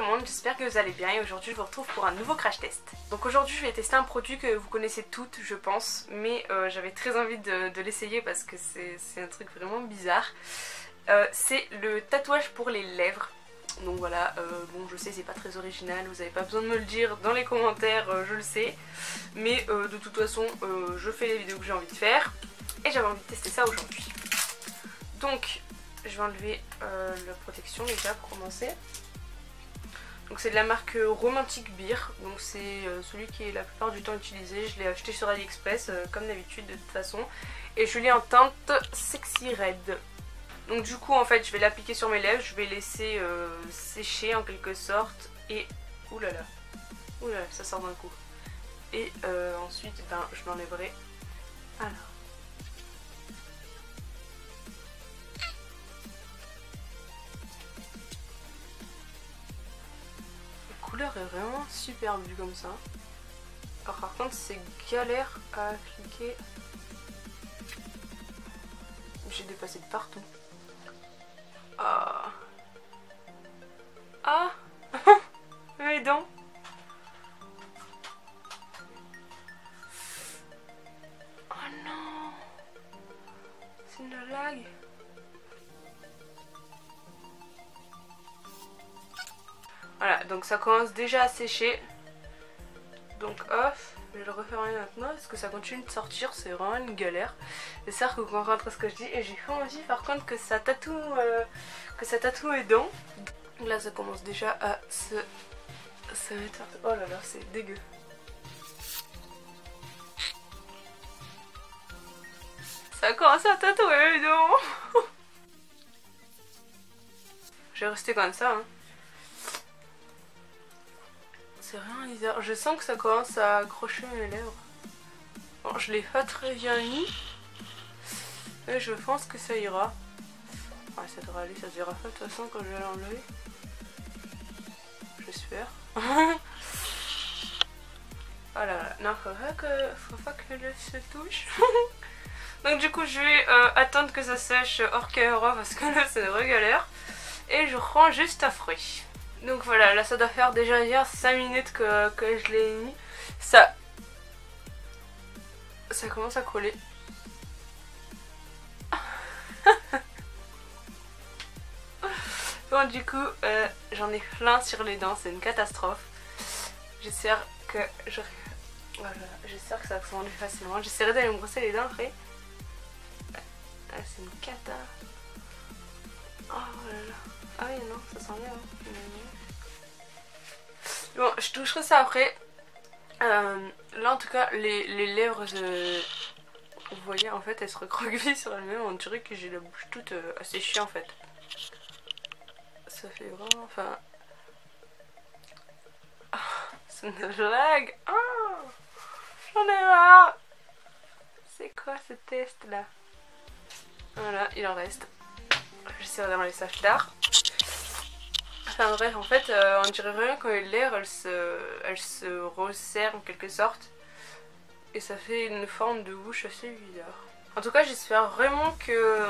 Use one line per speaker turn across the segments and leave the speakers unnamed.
tout le monde, j'espère que vous allez bien et aujourd'hui je vous retrouve pour un nouveau crash test. Donc aujourd'hui je vais tester un produit que vous connaissez toutes je pense, mais j'avais très envie de l'essayer parce que c'est un truc vraiment bizarre. C'est le tatouage pour les lèvres. Donc voilà, bon je sais c'est pas très original, vous avez pas besoin de me le dire dans les commentaires, je le sais. Mais de toute façon je fais les vidéos que j'ai envie de faire et j'avais envie de tester ça aujourd'hui. Donc je vais enlever la protection déjà pour commencer. Donc c'est de la marque Romantic Beer, donc c'est celui qui est la plupart du temps utilisé. Je l'ai acheté sur AliExpress comme d'habitude de toute façon. Et je l'ai en teinte Sexy Red. Donc du coup en fait je vais l'appliquer sur mes lèvres, je vais laisser sécher en quelque sorte. Et oulala, ça sort d'un coup. Et ensuite ben, je l'enlèverai. Alors. La couleur est vraiment super vue comme ça. Alors par contre c'est galère à appliquer. J'ai dépassé de partout. Ah. Ah. Mes dents. Oh non. C'est une blague. Voilà, donc ça commence déjà à sécher. Donc off, je vais le refermer maintenant parce que ça continue de sortir, c'est vraiment une galère. J'espère que vous comprenez ce que je dis et j'ai pas envie par contre que ça tatoue mes dents. Donc là ça commence déjà à se mettre un peu... Oh là là, c'est dégueu. Ça a commencé à tatouer mes dents. Je vais rester comme ça hein. C'est rien bizarre, je sens que ça commence à accrocher mes lèvres. Bon, je l'ai pas très bien mis. Mais je pense que ça ira. Ouais, ça devrait aller, ça se verra pas de toute façon quand je vais l'enlever. J'espère. Oh là là, non, faut pas que l'œuf se touche. Donc du coup je vais attendre que ça sèche hors caméra parce que là c'est une vraie galère. Et je rends juste après. Donc voilà, là ça doit faire déjà bien 5 minutes que je l'ai mis. Ça commence à coller. Bon du coup j'en ai plein sur les dents, c'est une catastrophe. J'espère que voilà, j'espère que ça va s'enlever facilement. J'essaierai d'aller me brosser les dents après. Ah, c'est une cata. Oh là là. Ah oui non, ça sent bien hein. Bon, je toucherai ça après. Là en tout cas les lèvres vous voyez en fait elles se recroquevillent sur elles-mêmes. On dirait que j'ai la bouche toute asséchée en fait. Ça fait vraiment... Enfin... Oh, c'est une blague. Oh, j'en ai marre. C'est quoi ce test là? Voilà, il en reste. J'essaierai d'enlever ça plus tard. Enfin bref, en fait, on dirait vraiment que les lèvres elles se resserrent en quelque sorte. Et ça fait une forme de bouche assez bizarre. En tout cas, j'espère vraiment que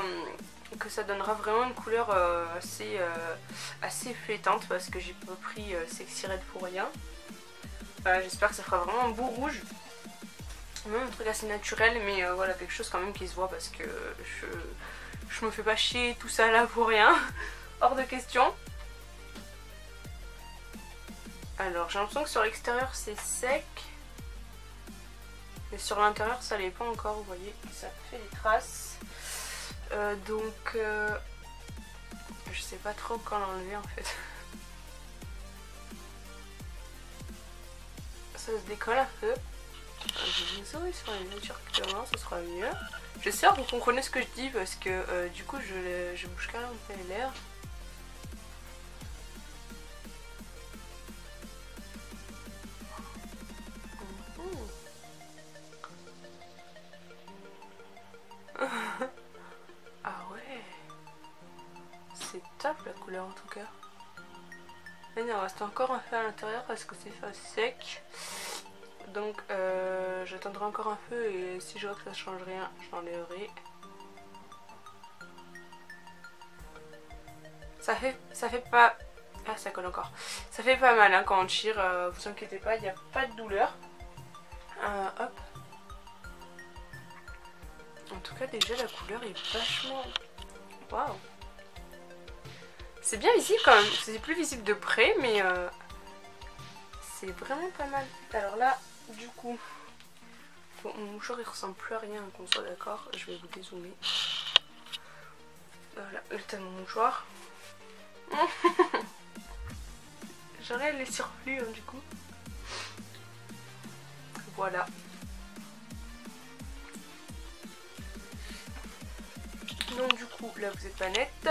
ça donnera vraiment une couleur assez flétante parce que j'ai pas pris Sexy Red pour rien. J'espère que ça fera vraiment un beau rouge. Même un truc assez naturel, mais voilà, quelque chose quand même qui se voit parce que je me fais pas chier tout ça là pour rien. Hors de question. Alors j'ai l'impression que sur l'extérieur c'est sec. Mais sur l'intérieur ça l'est pas encore, vous voyez, ça fait des traces. Donc je sais pas trop quand l'enlever en fait. Ça se décolle un peu. Je vais désolée sur les mesures clairement, ce sera mieux. J'espère que vous comprenez ce que je dis parce que du coup je bouge quand même un peu les lèvres. Ah ouais, c'est top la couleur en tout cas. Mais il en reste encore un peu à l'intérieur parce que c'est pas sec. Donc j'attendrai encore un peu et si je vois que ça change rien, je l'enlèverai. Ça fait pas Ah, ça colle encore. Ça fait pas mal hein, quand on tire, vous inquiétez pas, il n'y a pas de douleur. Hop. En tout cas déjà la couleur est vachement... Waouh. C'est bien visible quand même, c'est plus visible de près mais c'est vraiment pas mal. Alors là du coup, bon, mon mouchoir il ressemble plus à rien qu'on soit d'accord, je vais vous dézoomer. Voilà, l'état de mon mouchoir. J'aurais les surplus hein, du coup. Voilà. Donc du coup là vous êtes pas net.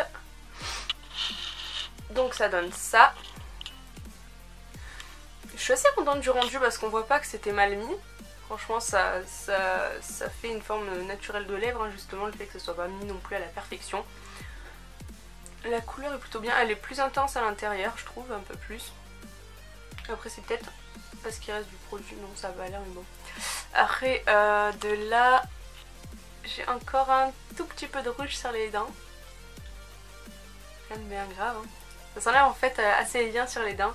Donc ça donne ça. Je suis assez contente du rendu parce qu'on voit pas que c'était mal mis. Franchement ça fait une forme naturelle de lèvres hein, justement le fait que ce soit pas mis non plus à la perfection. La couleur est plutôt bien, elle est plus intense à l'intérieur je trouve, un peu plus. Après c'est peut-être parce qu'il reste du produit, non ça va l'air mais bon. Après de là j'ai encore un tout petit peu de rouge sur les dents. Rien de bien grave hein. Ça s'enlève en fait assez bien sur les dents.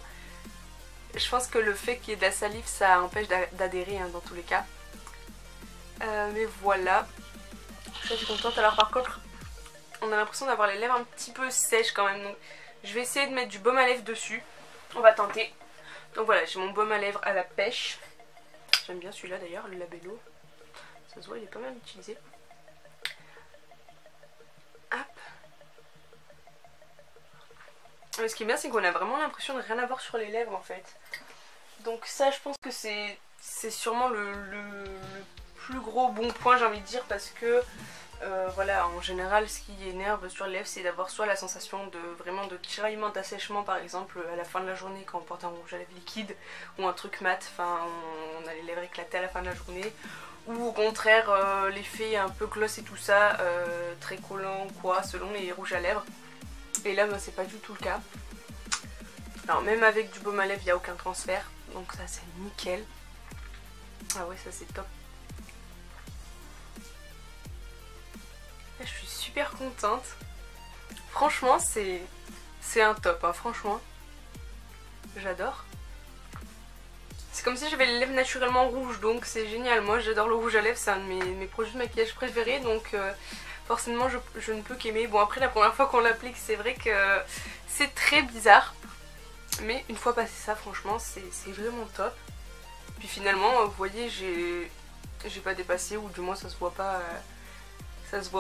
Je pense que le fait qu'il y ait de la salive ça empêche d'adhérer hein, dans tous les cas. Mais voilà. Je suis contente. Alors par contre on a l'impression d'avoir les lèvres un petit peu sèches quand même. Donc je vais essayer de mettre du baume à lèvres dessus. On va tenter. Donc voilà, j'ai mon baume à lèvres à la pêche. J'aime bien celui-là d'ailleurs, le Labello. Ça se voit, il est pas mal utilisé. Hop. Mais ce qui est bien, c'est qu'on a vraiment l'impression de rien avoir sur les lèvres en fait. Donc ça, je pense que c'est sûrement le plus gros bon point, j'ai envie de dire, parce que voilà, en général, ce qui énerve sur les lèvres, c'est d'avoir soit la sensation de vraiment de tiraillement, d'assèchement par exemple à la fin de la journée quand on porte un rouge à lèvres liquide ou un truc mat, enfin on a les lèvres éclatées à la fin de la journée. Ou au contraire l'effet un peu gloss et tout ça, très collant quoi, selon les rouges à lèvres. Et là ben, c'est pas du tout le cas. Alors même avec du baume à lèvres il n'y a aucun transfert, donc ça c'est nickel. Ah ouais ça c'est top. Là, je suis super contente. Franchement c'est un top hein, franchement. J'adore. C'est comme si j'avais les lèvres naturellement rouges, donc c'est génial. Moi j'adore le rouge à lèvres, c'est un de mes produits de maquillage préférés, donc forcément je ne peux qu'aimer. Bon après la première fois qu'on l'applique c'est vrai que c'est très bizarre, mais une fois passé ça franchement c'est vraiment top. Puis finalement vous voyez j'ai pas dépassé, ou du moins ça se voit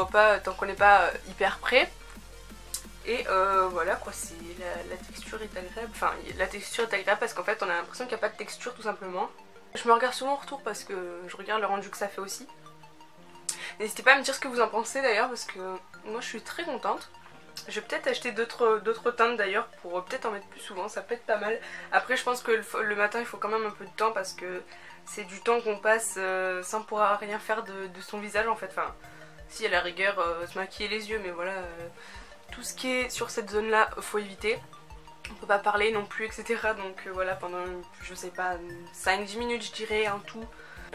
pas tant qu'on n'est pas hyper près. Et voilà quoi, la texture est agréable, enfin la texture est agréable parce qu'en fait on a l'impression qu'il n'y a pas de texture tout simplement. Je me regarde souvent en retour parce que je regarde le rendu que ça fait aussi. N'hésitez pas à me dire ce que vous en pensez d'ailleurs parce que moi je suis très contente. Je vais peut-être acheter d'autres teintes d'ailleurs pour peut-être en mettre plus souvent, ça peut être pas mal. Après je pense que le matin il faut quand même un peu de temps parce que c'est du temps qu'on passe sans pouvoir rien faire de son visage en fait. Enfin si à la rigueur se maquiller les yeux mais voilà... tout ce qui est sur cette zone là faut éviter, on peut pas parler non plus etc, donc voilà pendant je sais pas 5-10 minutes je dirais en tout.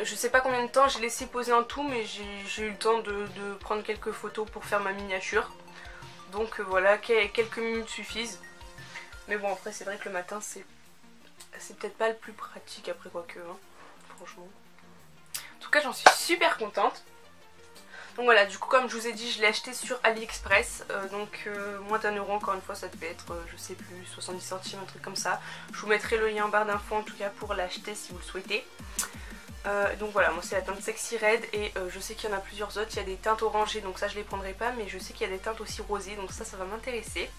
Je sais pas combien de temps j'ai laissé poser en tout mais j'ai eu le temps de prendre quelques photos pour faire ma miniature, donc voilà quelques minutes suffisent. Mais bon après c'est vrai que le matin c'est peut-être pas le plus pratique après quoique hein, franchement. En tout cas j'en suis super contente. Donc voilà, du coup comme je vous ai dit je l'ai acheté sur AliExpress, donc moins d'1 euro encore une fois, ça devait être je sais plus 70 centimes, un truc comme ça. Je vous mettrai le lien en barre d'infos en tout cas pour l'acheter si vous le souhaitez. Donc voilà, moi c'est la teinte Sexy Red et je sais qu'il y en a plusieurs autres, il y a des teintes orangées donc ça je les prendrai pas, mais je sais qu'il y a des teintes aussi rosées donc ça va m'intéresser.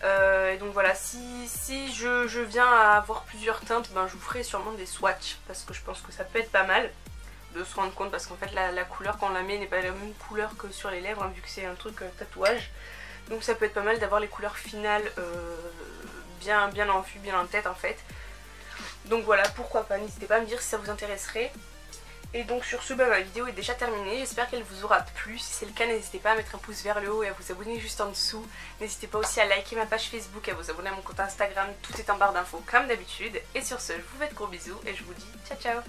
Et donc voilà, si je viens à avoir plusieurs teintes, ben je vous ferai sûrement des swatchs parce que je pense que ça peut être pas mal de se rendre compte parce qu'en fait la couleur quand on la met n'est pas la même couleur que sur les lèvres hein, vu que c'est un truc tatouage. Donc ça peut être pas mal d'avoir les couleurs finales bien en vue, bien en tête en fait. Donc voilà, pourquoi pas, n'hésitez pas à me dire si ça vous intéresserait. Et donc sur ce, bah, ma vidéo est déjà terminée, j'espère qu'elle vous aura plu. Si c'est le cas, n'hésitez pas à mettre un pouce vers le haut et à vous abonner juste en dessous. N'hésitez pas aussi à liker ma page Facebook, à vous abonner à mon compte Instagram, tout est en barre d'infos comme d'habitude. Et sur ce, je vous fais de gros bisous et je vous dis ciao ciao.